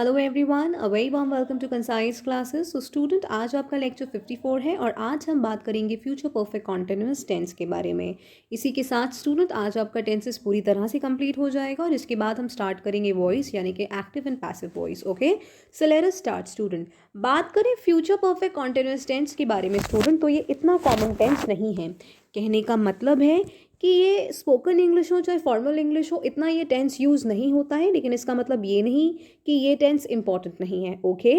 Hello everyone, a very warm welcome to concise classes. So student, आज आपका lecture 54 है और आज हम बात करेंगे फ्यूचर परफेक्ट कॉन्टिन्यूअस टेंस के बारे में। इसी के साथ स्टूडेंट आज आपका टेंसेस पूरी तरह से कंप्लीट हो जाएगा और इसके बाद हम स्टार्ट करेंगे वॉइस यानी कि active and passive voice. Okay, so let us start student. बात करें फ्यूचर परफेक्ट कॉन्टिन्यूअस टेंस के बारे में स्टूडेंट, तो ये इतना कॉमन टेंस नहीं है। कहने का मतलब है कि ये स्पोकन इंग्लिश हो चाहे फॉर्मल इंग्लिश हो, इतना ये टेंस यूज़ नहीं होता है, लेकिन इसका मतलब ये नहीं कि ये टेंस इंपॉर्टेंट नहीं है। ओके,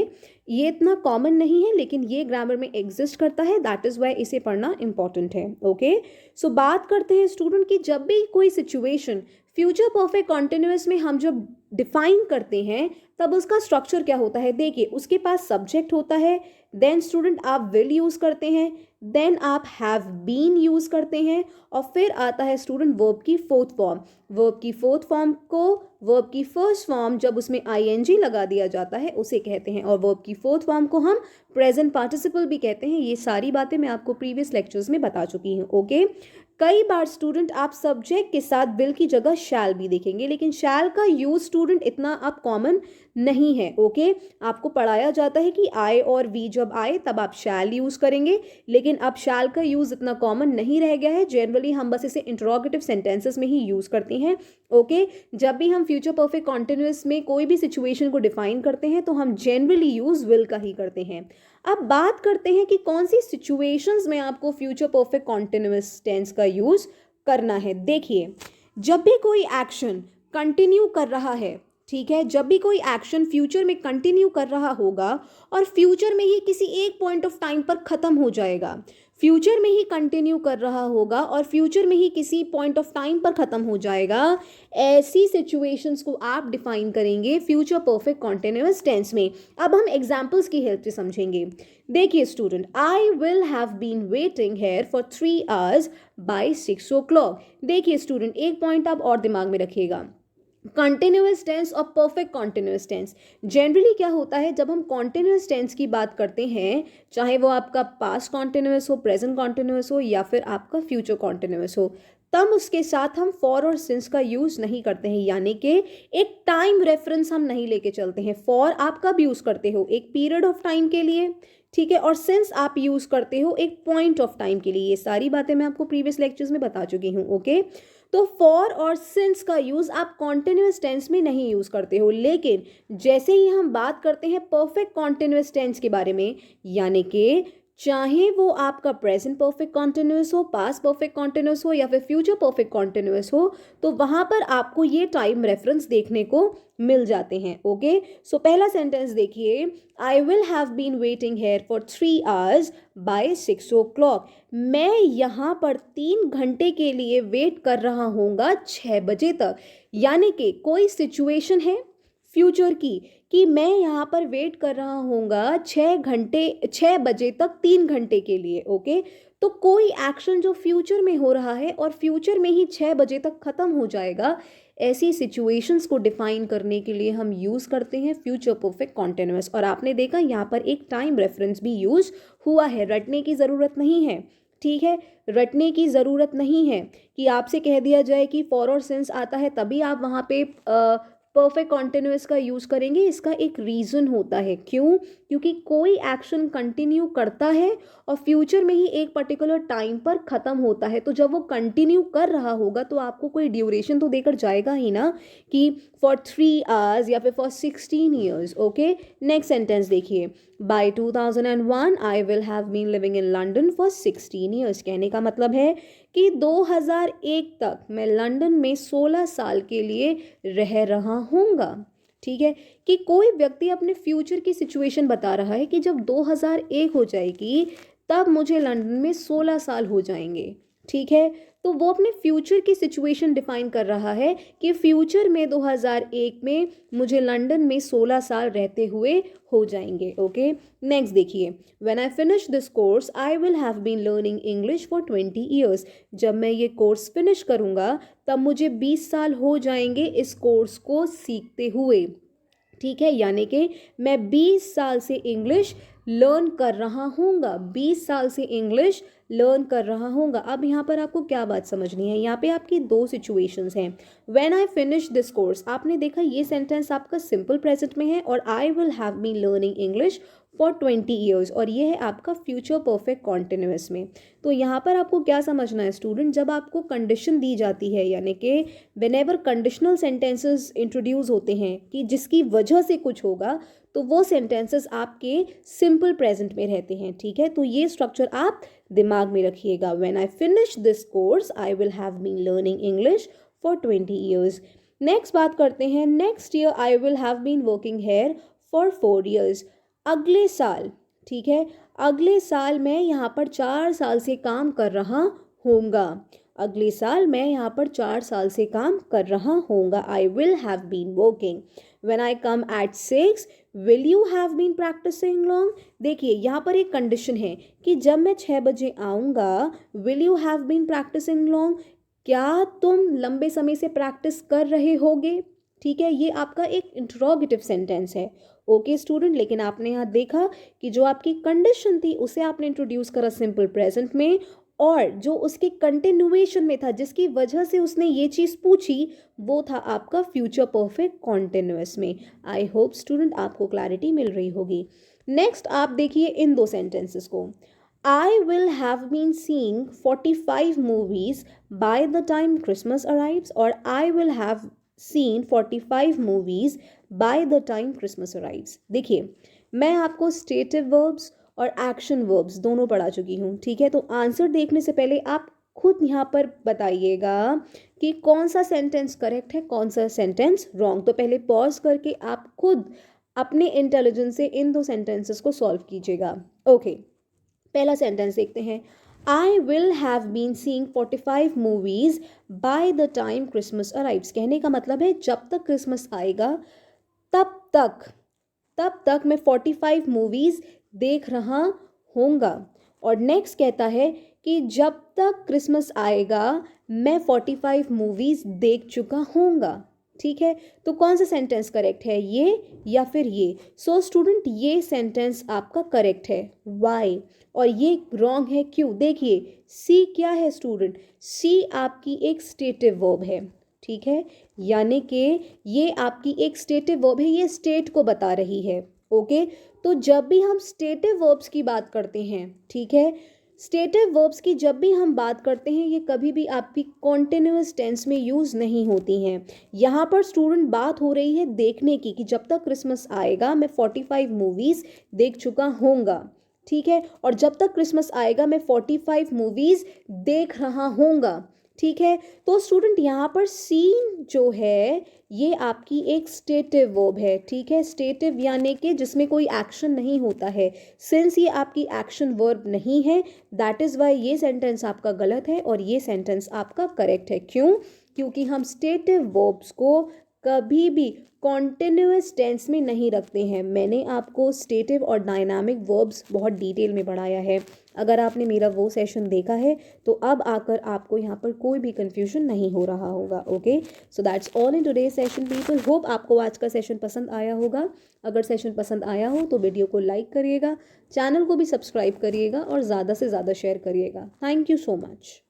ये इतना कॉमन नहीं है लेकिन ये ग्रामर में एग्जिस्ट करता है, दैट इज़ वाई इसे पढ़ना इंपॉर्टेंट है। ओके, सो बात करते हैं स्टूडेंट कि जब भी कोई सिचुएशन फ्यूचर परफेक्ट कॉन्टिन्यूअस में हम जब डिफाइन करते हैं तब उसका स्ट्रक्चर क्या होता है। देखिए, उसके पास सब्जेक्ट होता है, देन स्टूडेंट आप विल यूज़ करते हैं, देन आप हैव बीन यूज़ करते हैं और फिर आता है स्टूडेंट वर्ब की फोर्थ फॉर्म। वर्ब की फोर्थ फॉर्म को वर्ब की फर्स्ट फॉर्म जब उसमें आईएनजी लगा दिया जाता है उसे कहते हैं, और वर्ब की फोर्थ फॉर्म को हम प्रेजेंट पार्टिसिपल भी कहते हैं। ये सारी बातें मैं आपको प्रीवियस लेक्चर्स में बता चुकी हूँ। ओके, कई बार स्टूडेंट आप सब्जेक्ट के साथ विल की जगह शैल भी देखेंगे, लेकिन शैल का यूज स्टूडेंट इतना अब कॉमन नहीं है। ओके, आपको पढ़ाया जाता है कि आई और वी जब आए तब आप शैल यूज करेंगे, लेकिन अब शैल का यूज इतना कॉमन नहीं रह गया है। जनरली हम बस इसे इंट्रोगेटिव सेंटेंसेस में ही यूज करते हैं। ओके, जब भी हम फ्यूचर परफेक्ट कॉन्टिन्यूअस में कोई भी सिचुएशन को डिफाइन करते हैं तो हम जनरली यूज विल का ही करते हैं। अब बात करते हैं कि कौन सी सिचुएशंस में आपको फ्यूचर परफेक्ट कॉन्टिन्यूअस टेंस का यूज करना है। देखिए, जब भी कोई एक्शन कंटिन्यू कर रहा है, ठीक है, जब भी कोई एक्शन फ्यूचर में कंटिन्यू कर रहा होगा और फ्यूचर में ही किसी एक पॉइंट ऑफ टाइम पर खत्म हो जाएगा, फ्यूचर में ही कंटिन्यू कर रहा होगा और फ्यूचर में ही किसी पॉइंट ऑफ टाइम पर खत्म हो जाएगा, ऐसी सिचुएशंस को आप डिफाइन करेंगे फ्यूचर परफेक्ट कॉन्टिन्यूअस टेंस में। अब हम एग्जांपल्स की हेल्प से समझेंगे। देखिए student, I will have been waiting here for 3 hours by 6 o'clock। देखिए स्टूडेंट, एक पॉइंट आप और दिमाग में रखिएगा, कॉन्टिन्यूअस टेंस और परफेक्ट कॉन्टिन्यूअस टेंस। जनरली क्या होता है, जब हम कॉन्टिन्यूअस टेंस की बात करते हैं, चाहे वो आपका पास्ट कॉन्टिन्यूअस हो, प्रेजेंट कॉन्टिन्यूअस हो या फिर आपका फ्यूचर कॉन्टिन्यूअस हो, तब उसके साथ हम फॉर और सिंस का यूज़ नहीं करते हैं, यानी कि एक टाइम रेफरेंस हम नहीं लेके चलते हैं। फॉर आप कब यूज़ करते हो, एक पीरियड ऑफ टाइम के लिए, ठीक है, और सिंस आप यूज़ करते हो एक पॉइंट ऑफ टाइम के लिए। ये सारी बातें मैं आपको प्रीवियस लेक्चर्स में बता चुकी हूँ। ओके, तो फॉर और सिंस का यूज आप कॉन्टिन्यूअस टेंस में नहीं यूज करते हो, लेकिन जैसे ही हम बात करते हैं परफेक्ट कॉन्टिन्यूअस टेंस के बारे में, यानी कि चाहे वो आपका प्रेजेंट परफेक्ट कॉन्टिन्यूअस हो, पास्ट परफेक्ट कॉन्टिन्यूअस हो या फिर फ्यूचर परफेक्ट कॉन्टिन्यूअस हो, तो वहां पर आपको ये टाइम रेफरेंस देखने को मिल जाते हैं। ओके, सो पहला सेंटेंस देखिए, I will have been waiting here for 3 hours by 6 o'clock। मैं यहाँ पर 3 घंटे के लिए वेट कर रहा हूँगा 6 बजे तक। यानी कि कोई सिचुएशन है फ्यूचर की कि मैं यहाँ पर वेट कर रहा हूँगा 6 घंटे, 6 बजे तक 3 घंटे के लिए। ओके, तो कोई एक्शन जो फ्यूचर में हो रहा है और फ्यूचर में ही 6 बजे तक ख़त्म हो जाएगा, ऐसी सिचुएशंस को डिफाइन करने के लिए हम यूज़ करते हैं फ्यूचर परफेक्ट कॉन्टिन्यूअस। और आपने देखा यहाँ पर एक टाइम रेफरेंस भी यूज़ हुआ है, रटने की ज़रूरत नहीं है। ठीक है, रटने की ज़रूरत नहीं है कि आपसे कह दिया जाए कि फॉर और सिंस आता है तभी आप वहाँ पे परफेक्ट कॉन्टिन्यूअस का यूज़ करेंगे। इसका एक रीज़न होता है, क्यों, क्योंकि कोई एक्शन कंटिन्यू करता है और फ्यूचर में ही एक पर्टिकुलर टाइम पर ख़त्म होता है, तो जब वो कंटिन्यू कर रहा होगा तो आपको कोई ड्यूरेशन तो देकर जाएगा ही ना, कि फॉर 3 आवर्स या फिर for 16 years। Okay, next sentence देखिए, by 2001 I will have been living in London for 16 years। कहने का मतलब है कि 2001 तक मैं लंदन में 16 साल के लिए रह रहा हूँगा। ठीक है, कि कोई व्यक्ति अपने फ्यूचर की सिचुएशन बता रहा है कि जब 2001 हो जाएगी तब मुझे लंदन में 16 साल हो जाएंगे। ठीक है, तो वो अपने फ्यूचर की सिचुएशन डिफाइन कर रहा है कि फ्यूचर में 2001 में मुझे लंदन में 16 साल रहते हुए हो जाएंगे। ओके, नेक्स्ट देखिए, when I finish this course I will have been learning English for 20 years। जब मैं ये कोर्स फिनिश करूँगा तब मुझे 20 साल हो जाएंगे इस कोर्स को सीखते हुए। ठीक है, यानी कि मैं 20 साल से इंग्लिश लर्न कर रहा हूँगा, 20 साल से इंग्लिश लर्न कर रहा होगा। अब यहाँ पर आपको क्या बात समझनी है, यहाँ पे आपकी दो सिचुएशंस हैं। When I finish this course, आपने देखा ये सेंटेंस आपका सिंपल प्रेजेंट में है, और I will have been learning English for 20 years, और ये है आपका फ्यूचर परफेक्ट कॉन्टिन्यूअस में। तो यहाँ पर आपको क्या समझना है स्टूडेंट, जब आपको कंडीशन दी जाती है, यानी कि व्हेनेवर कंडीशनल सेंटेंसेस इंट्रोड्यूस होते हैं कि जिसकी वजह से कुछ होगा, तो वो सेंटेंसेस आपके सिंपल प्रेजेंट में रहते हैं। ठीक है, तो ये स्ट्रक्चर आप दिमाग में रखिएगा। When I finish this course I will have been learning English for 20 years. Next बात करते हैं, next year I will have been working here for 4 years. अगले साल, ठीक है, अगले साल मैं यहाँ पर 4 साल से काम कर रहा होऊंगा। अगले साल मैं यहाँ पर 4 साल से काम कर रहा होऊंगा। I will have been working. When I come at 6 will you have been practising long. देखिए यहाँ पर एक कंडीशन है कि जब मैं 6 बजे आऊँगा, will you have been practising long, क्या तुम लंबे समय से प्रैक्टिस कर रहे होगे। ठीक है, ये आपका एक इंट्रोगेटिव सेंटेंस है। ओके स्टूडेंट, लेकिन आपने यहाँ देखा कि जो आपकी कंडीशन थी उसे आपने इंट्रोड्यूस करा सिंपल प्रेजेंट में, और जो उसके कंटिन्यूएशन में था, जिसकी वजह से उसने ये चीज़ पूछी, वो था आपका फ्यूचर परफेक्ट कॉन्टिन्यूअस में। आई होप स्टूडेंट आपको क्लैरिटी मिल रही होगी। नेक्स्ट आप देखिए इन दो सेंटेंसेस को। I will have been seeing 45 movies by the time Christmas arrives, और I will have seen 45 movies by the time Christmas arrives. देखिए मैं आपको स्टेटिव वर्ब्स और एक्शन वर्ब्स दोनों पढ़ा चुकी हूँ। ठीक है, तो आंसर देखने से पहले आप खुद यहाँ पर बताइएगा कि कौन सा सेंटेंस करेक्ट है, कौन सा सेंटेंस रॉन्ग। तो पहले पॉज करके आप खुद अपने इंटेलिजेंस से इन दो सेंटेंसेस को सॉल्व कीजिएगा। ओके, पहला सेंटेंस देखते हैं। I will have been seeing 45 movies by the time Christmas arrives. कहने का मतलब है जब तक क्रिसमस आएगा तब तक मैं 45 मूवीज देख रहा होऊंगा। और नेक्स्ट कहता है कि जब तक क्रिसमस आएगा मैं 45 मूवीज देख चुका होऊंगा। ठीक है, तो कौन सा सेंटेंस करेक्ट है, ये या फिर ये। सो स्टूडेंट ये सेंटेंस आपका करेक्ट है, वाई, और ये रॉन्ग है, क्यों। देखिए सी क्या है स्टूडेंट, सी आपकी एक स्टेटिव वर्ब है। ठीक है, यानी कि ये आपकी एक स्टेटिव वर्ब है, ये स्टेट को बता रही है। ओके, तो जब भी हम स्टेटिव वर्ब्स की बात करते हैं, ठीक है, स्टेटिव वर्ब्स की जब भी हम बात करते हैं, ये कभी भी आपकी कॉन्टिन्यूअस टेंस में यूज़ नहीं होती हैं। यहाँ पर स्टूडेंट बात हो रही है देखने की, कि जब तक क्रिसमस आएगा मैं 45 मूवीज़ देख चुका होऊंगा। ठीक है, और जब तक क्रिसमस आएगा मैं 45 मूवीज़ देख रहा होऊंगा। ठीक है, तो स्टूडेंट यहाँ पर सीन जो है ये आपकी एक स्टेटिव वर्ब है। ठीक है, स्टेटिव यानी कि जिसमें कोई एक्शन नहीं होता है। सिंस ये आपकी एक्शन वर्ब नहीं है, दैट इज़ वाई ये सेंटेंस आपका गलत है और ये सेंटेंस आपका करेक्ट है। क्यों, क्योंकि हम स्टेटिव वर्ब्स को कभी भी कॉन्टिन्यूअस टेंस में नहीं रखते हैं। मैंने आपको स्टेटिव और डायनामिक वर्ब्स बहुत डिटेल में पढ़ाया है। अगर आपने मेरा वो सेशन देखा है तो अब आकर आपको यहाँ पर कोई भी कंफ्यूजन नहीं हो रहा होगा। Okay, so that's all in today session people. Hope आपको आज का सेशन पसंद आया होगा। अगर सेशन पसंद आया हो तो वीडियो को लाइक करिएगा, चैनल को भी सब्सक्राइब करिएगा और ज़्यादा से ज़्यादा शेयर करिएगा। Thank you so much.